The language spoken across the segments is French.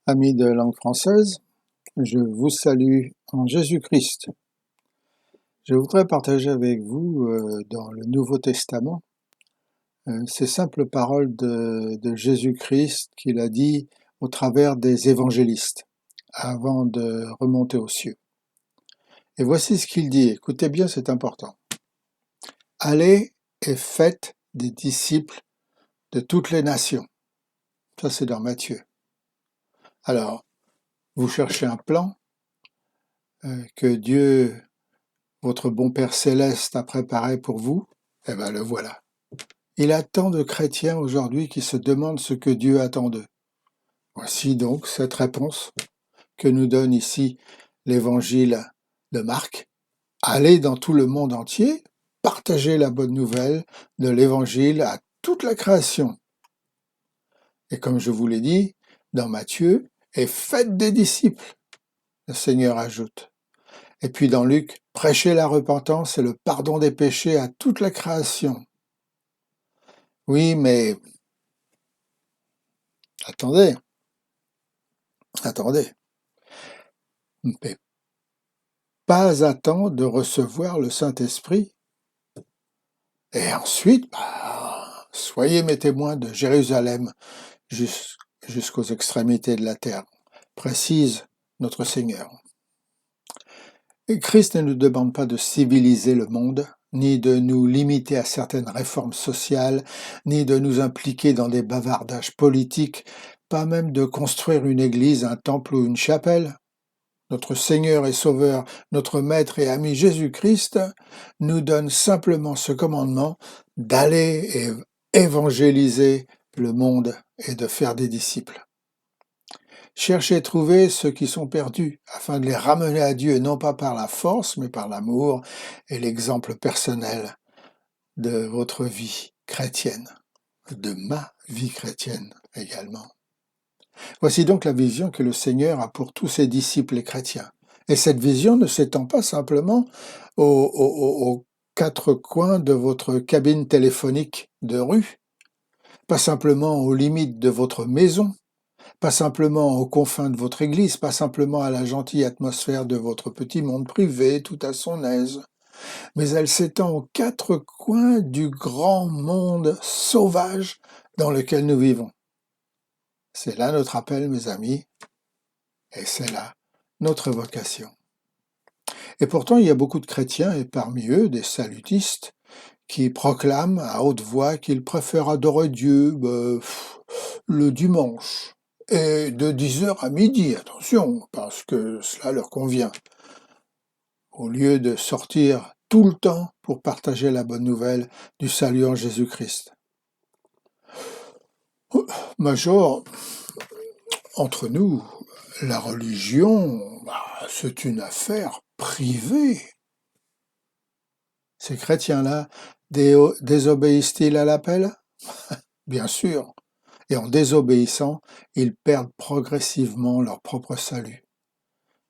Amis de langue française, je vous salue en Jésus-Christ. Je voudrais partager avec vous dans le Nouveau Testament ces simples paroles de Jésus-Christ qu'il a dit au travers des évangélistes avant de remonter aux cieux. Et voici ce qu'il dit, écoutez bien, c'est important. Allez et faites des disciples de toutes les nations. Ça c'est dans Matthieu. Alors, vous cherchez un plan que Dieu, votre bon Père céleste, a préparé pour vous, eh bien le voilà. Il y a tant de chrétiens aujourd'hui qui se demandent ce que Dieu attend d'eux. Voici donc cette réponse que nous donne ici l'évangile de Marc. Allez dans tout le monde entier, partagez la bonne nouvelle de l'évangile à toute la création. Et comme je vous l'ai dit, dans Matthieu, et faites des disciples, le Seigneur ajoute. Et puis dans Luc, prêchez la repentance et le pardon des péchés à toute la création. Oui, mais attendez. Mais pas attendre de recevoir le Saint-Esprit. Et ensuite, soyez mes témoins de Jérusalem jusqu'aux extrémités de la terre, précise notre Seigneur. Et Christ ne nous demande pas de civiliser le monde, ni de nous limiter à certaines réformes sociales, ni de nous impliquer dans des bavardages politiques, pas même de construire une église, un temple ou une chapelle. Notre Seigneur et Sauveur, notre Maître et ami Jésus-Christ, nous donne simplement ce commandement d'aller et évangéliser le monde et de faire des disciples. Cherchez à trouver ceux qui sont perdus, afin de les ramener à Dieu, non pas par la force, mais par l'amour et l'exemple personnel de votre vie chrétienne, de ma vie chrétienne également. Voici donc la vision que le Seigneur a pour tous ses disciples et chrétiens. Et cette vision ne s'étend pas simplement aux quatre coins de votre cabine téléphonique de rue, pas simplement aux limites de votre maison, pas simplement aux confins de votre église, pas simplement à la gentille atmosphère de votre petit monde privé tout à son aise, mais elle s'étend aux quatre coins du grand monde sauvage dans lequel nous vivons. C'est là notre appel, mes amis, et c'est là notre vocation. Et pourtant, il y a beaucoup de chrétiens, et parmi eux, des salutistes, qui proclament à haute voix qu'ils préfèrent adorer Dieu le dimanche, et de 10h à midi, attention, parce que cela leur convient, au lieu de sortir tout le temps pour partager la bonne nouvelle du salut en Jésus-Christ. Major, entre nous, la religion, c'est une affaire privée. Ces chrétiens-là désobéissent-ils à l'appel? Bien sûr. Et en désobéissant, ils perdent progressivement leur propre salut.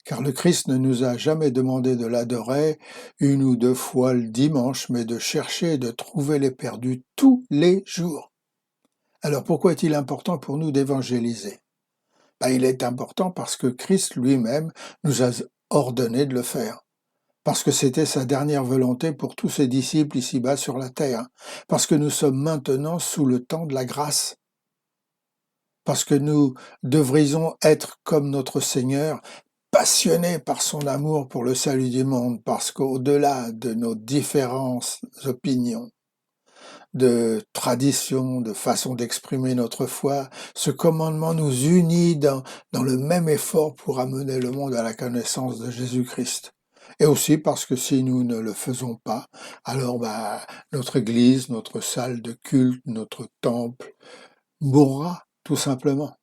Car le Christ ne nous a jamais demandé de l'adorer une ou deux fois le dimanche, mais de chercher et de trouver les perdus tous les jours. Alors pourquoi est-il important pour nous d'évangéliser? Il est important parce que Christ lui-même nous a ordonné de le faire. Parce que c'était sa dernière volonté pour tous ses disciples ici-bas sur la terre. Parce que nous sommes maintenant sous le temps de la grâce. Parce que nous devrions être comme notre Seigneur, passionnés par son amour pour le salut du monde, parce qu'au-delà de nos différentes opinions, de traditions, de façon d'exprimer notre foi, ce commandement nous unit dans le même effort pour amener le monde à la connaissance de Jésus-Christ. Et aussi parce que si nous ne le faisons pas, alors notre église, notre salle de culte, notre temple mourra tout simplement.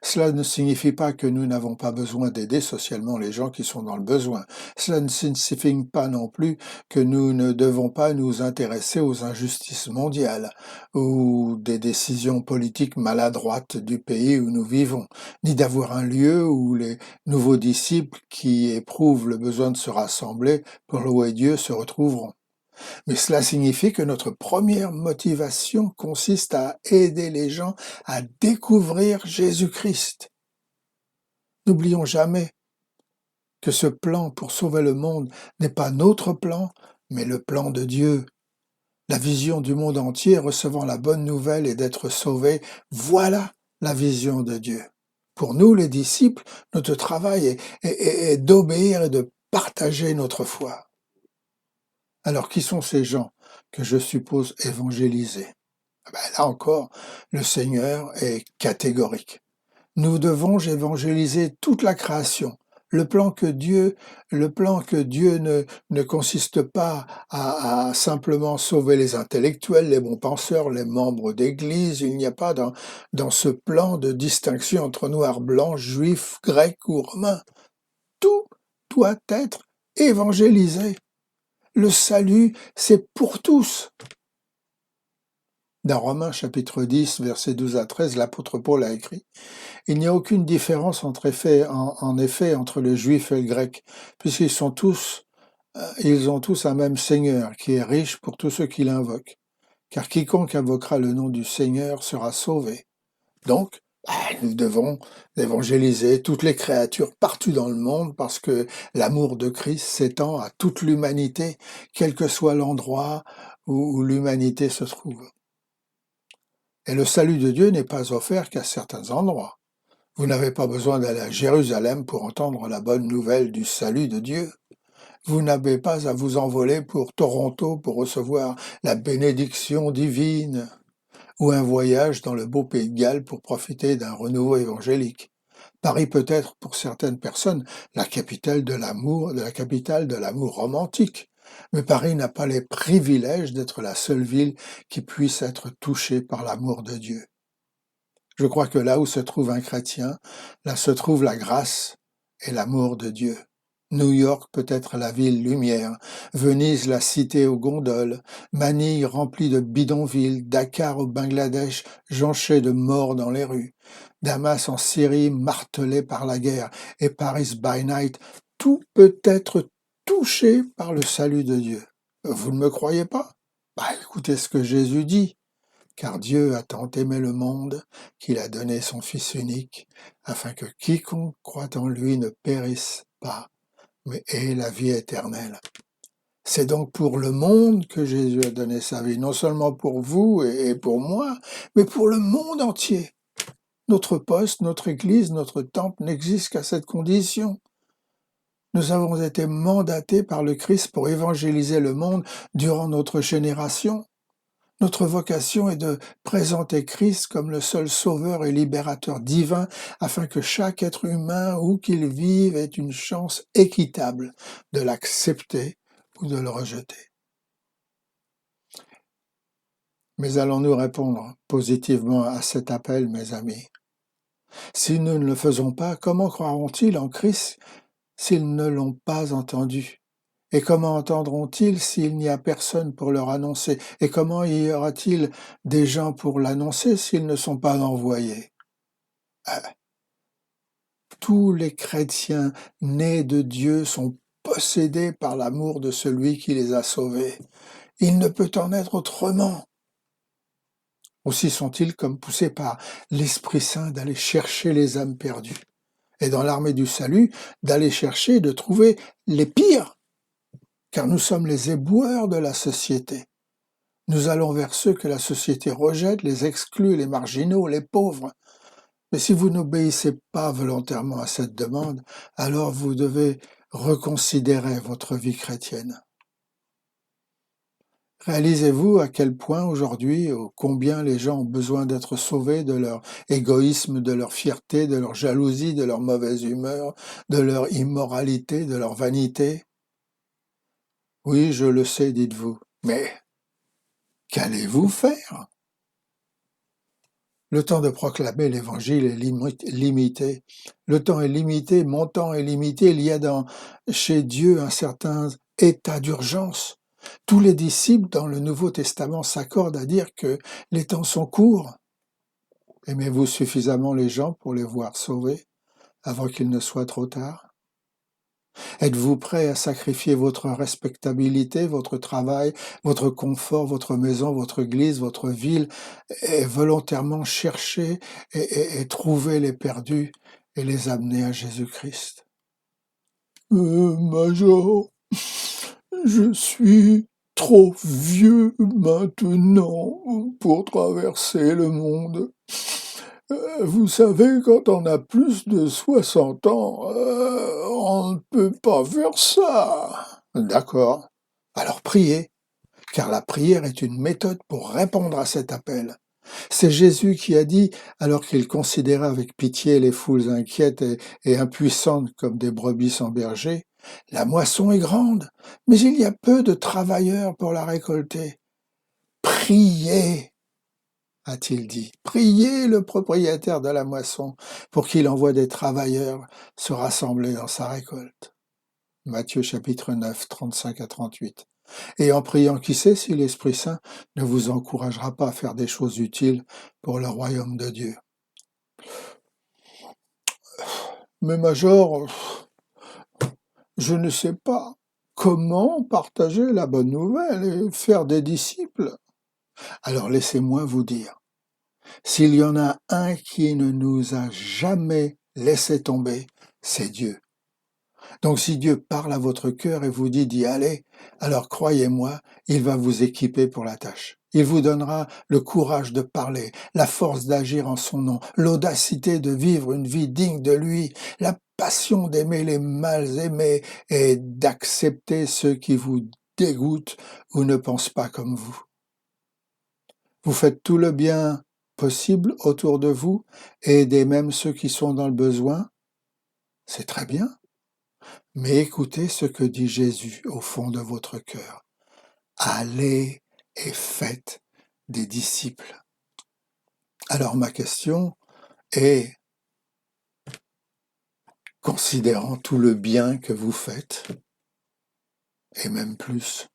Cela ne signifie pas que nous n'avons pas besoin d'aider socialement les gens qui sont dans le besoin. Cela ne signifie pas non plus que nous ne devons pas nous intéresser aux injustices mondiales ou des décisions politiques maladroites du pays où nous vivons, ni d'avoir un lieu où les nouveaux disciples qui éprouvent le besoin de se rassembler pour louer Dieu se retrouveront. Mais cela signifie que notre première motivation consiste à aider les gens à découvrir Jésus-Christ. N'oublions jamais que ce plan pour sauver le monde n'est pas notre plan, mais le plan de Dieu. La vision du monde entier recevant la bonne nouvelle et d'être sauvé, voilà la vision de Dieu. Pour nous, les disciples, notre travail est d'obéir et de partager notre foi. Alors, qui sont ces gens que je suppose évangéliser? Là encore, le Seigneur est catégorique. Nous devons évangéliser toute la création. Le plan que Dieu ne consiste pas à simplement sauver les intellectuels, les bons penseurs, les membres d'église. Il n'y a pas dans ce plan de distinction entre noir, blanc, juif, grec ou romain. Tout doit être évangélisé. Le salut, c'est pour tous. Dans Romains chapitre 10, versets 12 à 13, l'apôtre Paul a écrit: il n'y a aucune différence en effet entre le juif et le grec, puisqu'ils ils ont tous un même Seigneur, qui est riche pour tous ceux qui l'invoquent. Car quiconque invoquera le nom du Seigneur sera sauvé. Donc, nous devons évangéliser toutes les créatures partout dans le monde, parce que l'amour de Christ s'étend à toute l'humanité, quel que soit l'endroit où l'humanité se trouve. Et le salut de Dieu n'est pas offert qu'à certains endroits. Vous n'avez pas besoin d'aller à Jérusalem pour entendre la bonne nouvelle du salut de Dieu. Vous n'avez pas à vous envoler pour Toronto pour recevoir la bénédiction divine, ou un voyage dans le beau pays de Galles pour profiter d'un renouveau évangélique. Paris peut être pour certaines personnes la capitale de l'amour romantique. Mais Paris n'a pas les privilèges d'être la seule ville qui puisse être touchée par l'amour de Dieu. Je crois que là où se trouve un chrétien, là se trouve la grâce et l'amour de Dieu. New York peut être la ville lumière, Venise la cité aux gondoles, Manille remplie de bidonvilles, Dakar au Bangladesh jonché de morts dans les rues, Damas en Syrie martelé par la guerre, et Paris by night, tout peut être touché par le salut de Dieu. Vous ne me croyez pas? Écoutez ce que Jésus dit. Car Dieu a tant aimé le monde qu'il a donné son Fils unique, afin que quiconque croit en lui ne périsse pas, mais ait la vie éternelle. C'est donc pour le monde que Jésus a donné sa vie, non seulement pour vous et pour moi, mais pour le monde entier. Notre poste, notre église, notre temple n'existent qu'à cette condition. Nous avons été mandatés par le Christ pour évangéliser le monde durant notre génération. Notre vocation est de présenter Christ comme le seul sauveur et libérateur divin, afin que chaque être humain, où qu'il vive, ait une chance équitable de l'accepter ou de le rejeter. Mais allons-nous répondre positivement à cet appel, mes amis? Si nous ne le faisons pas, comment croiront-ils en Christ s'ils ne l'ont pas entendu? Et comment entendront-ils s'il n'y a personne pour leur annoncer? Et comment y aura-t-il des gens pour l'annoncer s'ils ne sont pas envoyés? Tous les chrétiens nés de Dieu sont possédés par l'amour de celui qui les a sauvés. Il ne peut en être autrement. Aussi sont-ils comme poussés par l'Esprit Saint d'aller chercher les âmes perdues. Et dans l'armée du salut, d'aller chercher et de trouver les pires, car nous sommes les éboueurs de la société. Nous allons vers ceux que la société rejette, les exclut, les marginaux, les pauvres. Mais si vous n'obéissez pas volontairement à cette demande, alors vous devez reconsidérer votre vie chrétienne. Réalisez-vous à quel point aujourd'hui, combien les gens ont besoin d'être sauvés de leur égoïsme, de leur fierté, de leur jalousie, de leur mauvaise humeur, de leur immoralité, de leur vanité? Oui, je le sais, dites-vous, mais qu'allez-vous faire? Le temps de proclamer l'Évangile est limité. Le temps est limité, mon temps est limité. Il y a chez Dieu un certain état d'urgence. Tous les disciples dans le Nouveau Testament s'accordent à dire que les temps sont courts. Aimez-vous suffisamment les gens pour les voir sauvés avant qu'il ne soit trop tard? Êtes-vous prêt à sacrifier votre respectabilité, votre travail, votre confort, votre maison, votre église, votre ville, et volontairement chercher et trouver les perdus et les amener à Jésus-Christ. Major, je suis trop vieux maintenant pour traverser le monde. Vous savez, quand on a plus de 60 ans, on ne peut pas faire ça. D'accord. Alors priez, car la prière est une méthode pour répondre à cet appel. C'est Jésus qui a dit, alors qu'il considérait avec pitié les foules inquiètes et impuissantes comme des brebis sans berger, « La moisson est grande, mais il y a peu de travailleurs pour la récolter. Priez !» a-t-il dit. Priez le propriétaire de la moisson pour qu'il envoie des travailleurs se rassembler dans sa récolte. Matthieu chapitre 9, 35 à 38. Et en priant, qui sait si l'Esprit Saint ne vous encouragera pas à faire des choses utiles pour le royaume de Dieu. Mais Major, je ne sais pas comment partager la bonne nouvelle et faire des disciples. Alors laissez-moi vous dire, s'il y en a un qui ne nous a jamais laissé tomber, c'est Dieu. Donc si Dieu parle à votre cœur et vous dit d'y aller, alors croyez-moi, il va vous équiper pour la tâche. Il vous donnera le courage de parler, la force d'agir en son nom, l'audacité de vivre une vie digne de lui, la passion d'aimer les mal aimés et d'accepter ceux qui vous dégoûtent ou ne pensent pas comme vous. Vous faites tout le bien possible autour de vous et aidez même ceux qui sont dans le besoin. C'est très bien. Mais écoutez ce que dit Jésus au fond de votre cœur. Allez et faites des disciples. Alors ma question est, considérant tout le bien que vous faites, et même plus,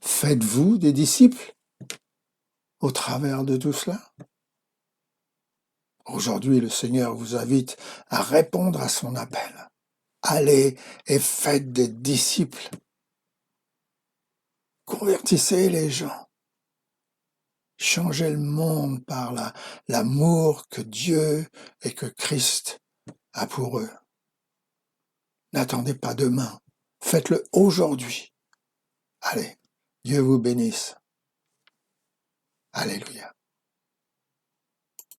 faites-vous des disciples au travers de tout cela? Aujourd'hui, le Seigneur vous invite à répondre à son appel. Allez et faites des disciples. Convertissez les gens. Changez le monde par l'amour que Dieu et que Christ a pour eux. N'attendez pas demain. Faites-le aujourd'hui. Allez, Dieu vous bénisse. Alléluia.